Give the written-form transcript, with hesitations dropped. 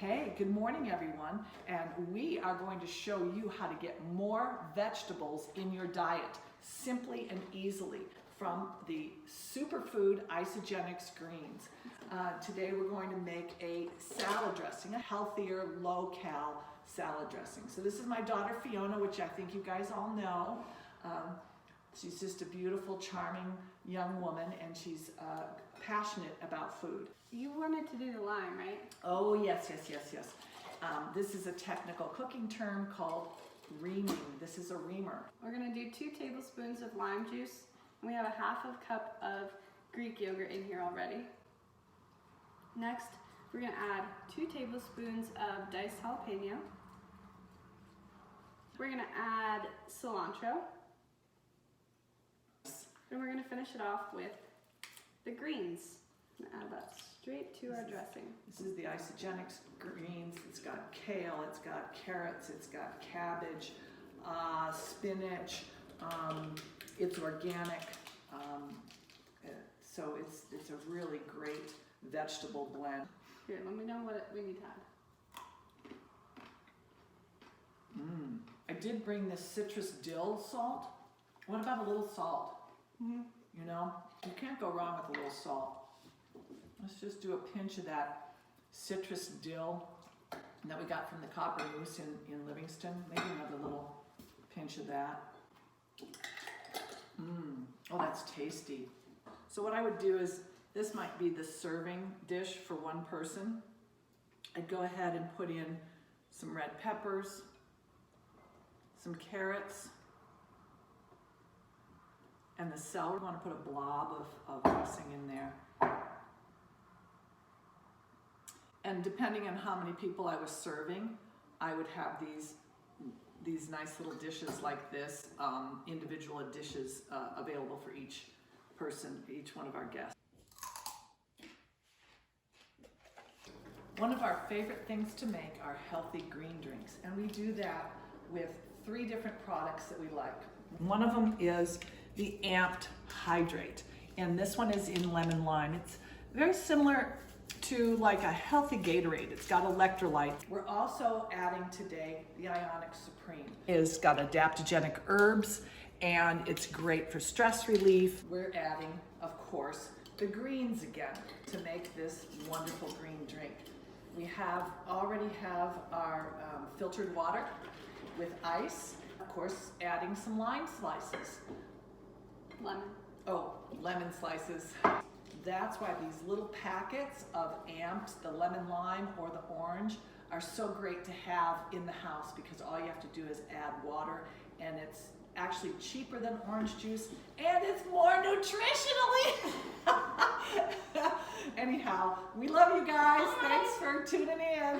Hey, good morning everyone, and we are going to show you how to get more vegetables in your diet simply and easily from the superfood isogenics greens. Today we're going to make a salad dressing, a healthier, low-cal salad dressing. So this is my daughter Fiona, which I think you guys all know. She's just a beautiful, charming young woman, and she's passionate about food. You wanted to do the lime, right? Oh, yes. This is a technical cooking term called reaming. This is a reamer. We're gonna do 2 tablespoons of lime juice, and we have a half of cup of Greek yogurt in here already. Next, we're gonna add 2 tablespoons of diced jalapeno. We're gonna add cilantro. And we're gonna finish it off with the greens. I'm gonna add that straight to our dressing. This is the isogenics greens. It's got kale, it's got carrots, it's got cabbage, spinach. It's organic, so it's a really great vegetable blend. Here, let me know what we need to add. I did bring this citrus dill salt. What about a little salt? You know, you can't go wrong with a little salt. Let's just do a pinch of that citrus dill that we got from the Copper Moose in Livingston. Maybe another little pinch of that. Oh, that's tasty. So what I would do is, this might be the serving dish for one person. I'd go ahead and put in some red peppers, some carrots, and the celery. I want to put a blob of dressing in there. And depending on how many people I was serving, I would have these nice little dishes like this, individual dishes available for each person, each one of our guests. One of our favorite things to make are healthy green drinks, and we do that with 3 different products that we like. One of them is the Amped Hydrate, and this one is in lemon lime. It's very similar to like a healthy Gatorade. It's got electrolytes. We're also adding today the Ionic Supreme. It's got adaptogenic herbs, and it's great for stress relief. We're adding, of course, the greens again to make this wonderful green drink. We already have our filtered water with ice. Of course, adding some lime slices. Lemon. Oh, lemon slices. That's why these little packets of Amped, the lemon lime or the orange, are so great to have in the house, because all you have to do is add water, and it's actually cheaper than orange juice, and it's more nutritionally. Anyhow, we love you guys. Thanks for tuning in.